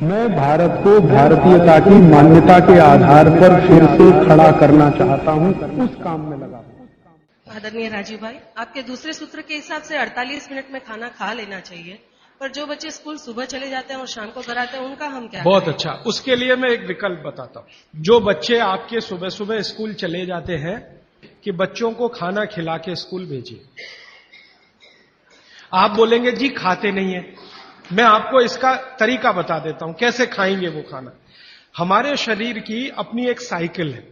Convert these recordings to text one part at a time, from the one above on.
मैं भारत को भारतीयता की मान्यता के आधार पर फिर से खड़ा करना चाहता हूं, उस काम में लगा हूं। आदरणीय राजीव भाई, आपके दूसरे सूत्र के हिसाब से 48 मिनट में खाना खा लेना चाहिए, पर जो बच्चे स्कूल सुबह चले जाते हैं और शाम को घर आते हैं उनका हम क्या बहुत अच्छा। उसके लिए मैं एक विकल्प बताता हूं। जो बच्चे आपके सुबह सुबह स्कूल चले जाते हैं कि बच्चों को खाना खिला के स्कूल भेजिए। आप बोलेंगे जी खाते नहीं है, मैं आपको इसका तरीका बता देता हूं कैसे खाएंगे वो खाना। हमारे शरीर की अपनी एक साइकिल है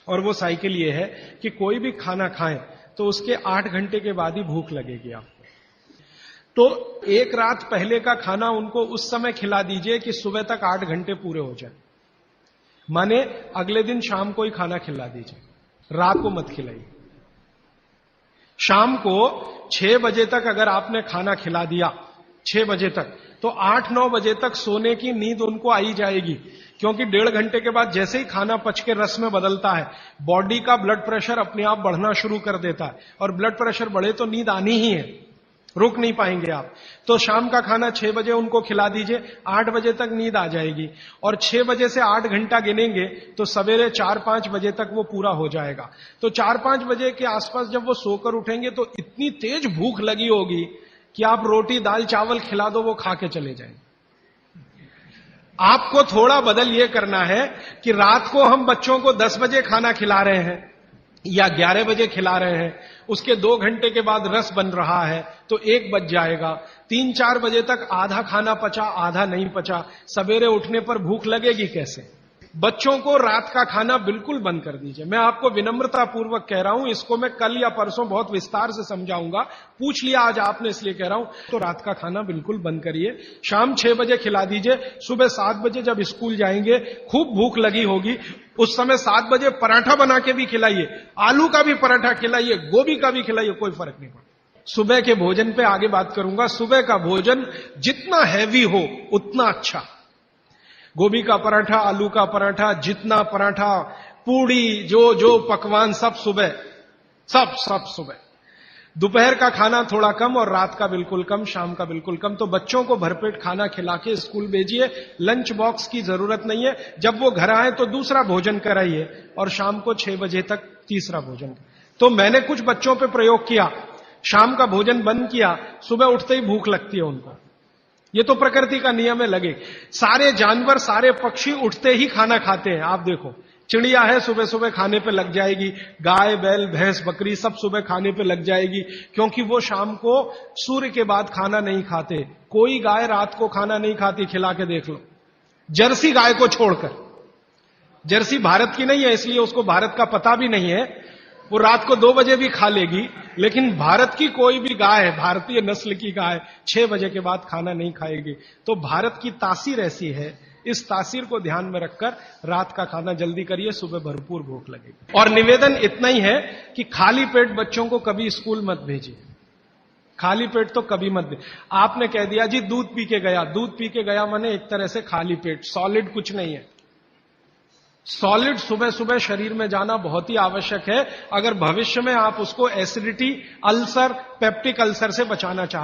और वो साइकिल ये है कि कोई भी खाना खाएं तो उसके 8 घंटे के बाद ही भूख लगेगी आपको। तो एक रात पहले का खाना उनको उस समय खिला दीजिए कि सुबह तक 8 घंटे पूरे हो जाए। माने अगले दिन शाम को ही खाना खिला दीजिए, रात को मत खिलाइए। शाम को 6 बजे तक अगर आपने खाना खिला दिया 6 बजे तक, तो 8-9 बजे तक सोने की नींद उनको आई जाएगी, क्योंकि 1.5 घंटे के बाद जैसे ही खाना पच के रस में बदलता है, बॉडी का ब्लड प्रेशर अपने आप बढ़ना शुरू कर देता है, और ब्लड प्रेशर बढ़े तो नींद आनी ही है, रुक नहीं पाएंगे आप। तो शाम का खाना 6 बजे उनको खिला दीजिए, 8 बजे तक नींद आ जाएगी, और 6 बजे से 8 घंटा गिनेंगे तो सवेरे 4-5 बजे तक वो पूरा हो जाएगा। तो 4-5 बजे के आसपास जब वो सोकर उठेंगे तो इतनी तेज भूख लगी होगी कि आप रोटी दाल चावल खिला दो वो खा के चले जाएंगे। आपको थोड़ा बदल ये करना है कि रात को हम बच्चों को 10 बजे खाना खिला रहे हैं या 11 बजे खिला रहे हैं, उसके 2 घंटे के बाद रस बन रहा है तो 1 बज जाएगा। 3-4 बजे तक आधा खाना पचा आधा नहीं पचा, सवेरे उठने पर भूख लगेगी कैसे? बच्चों को रात का खाना बिल्कुल बंद कर दीजिए। मैं आपको विनम्रता पूर्वक कह रहा हूं, इसको मैं कल या परसों बहुत विस्तार से समझाऊंगा, पूछ लिया आज आपने इसलिए कह रहा हूं। तो रात का खाना बिल्कुल बंद करिए, शाम 6 बजे खिला दीजिए। सुबह 7 बजे जब स्कूल जाएंगे खूब भूख लगी होगी, उस समय 7 बजे पराठा बना के भी खिलाइए, आलू का भी पराठा खिलाइए, गोभी का भी खिलाइए, कोई फर्क नहीं पड़ता। सुबह के भोजन पे आगे बात करूंगा। सुबह का भोजन जितना हैवी हो उतना अच्छा। गोभी का पराठा, आलू का पराठा, जितना पराठा, पूड़ी, जो पकवान सब सुबह, सब सुबह। दोपहर का खाना थोड़ा कम और रात का बिल्कुल कम, शाम का बिल्कुल कम। तो बच्चों को भरपेट खाना खिला के स्कूल भेजिए। लंच बॉक्स की जरूरत नहीं है। जब वो घर आए तो दूसरा भोजन कराइए और शाम को 6 बजे तक तीसरा भोजन। तो मैंने कुछ बच्चों पे प्रयोग किया, शाम का भोजन बंद किया, सुबह उठते ही भूख लगती है उनको। ये तो प्रकृति का नियम है, लगे। सारे जानवर, सारे पक्षी उठते ही खाना खाते हैं। आप देखो, चिड़िया है सुबह सुबह खाने पे लग जाएगी, गाय बैल भैंस बकरी सब सुबह खाने पे लग जाएगी, क्योंकि वो शाम को सूर्य के बाद खाना नहीं खाते। कोई गाय रात को खाना नहीं खाती, खिला के देख लो, जर्सी गाय को छोड़कर। जर्सी भारत की नहीं है इसलिए उसको भारत का पता भी नहीं है, वो रात को 2 बजे भी खा लेगी, लेकिन भारत की कोई भी गाय, भारतीय नस्ल की गाय 6 बजे के बाद खाना नहीं खाएगी। तो भारत की तासीर ऐसी है, इस तासीर को ध्यान में रखकर रात का खाना जल्दी करिए, सुबह भरपूर भूख लगेगी। और निवेदन इतना ही है कि खाली पेट बच्चों को कभी स्कूल मत भेजिए, खाली पेट तो कभी मत दे। आपने कह दिया जी दूध पी के गया, दूध पी के गया माने एक तरह से खाली पेट, सॉलिड कुछ नहीं है। सॉलिड सुबह सुबह शरीर में जाना बहुत ही आवश्यक है, अगर भविष्य में आप उसको एसिडिटी, अल्सर, पेप्टिक अल्सर से बचाना चाहते हैं।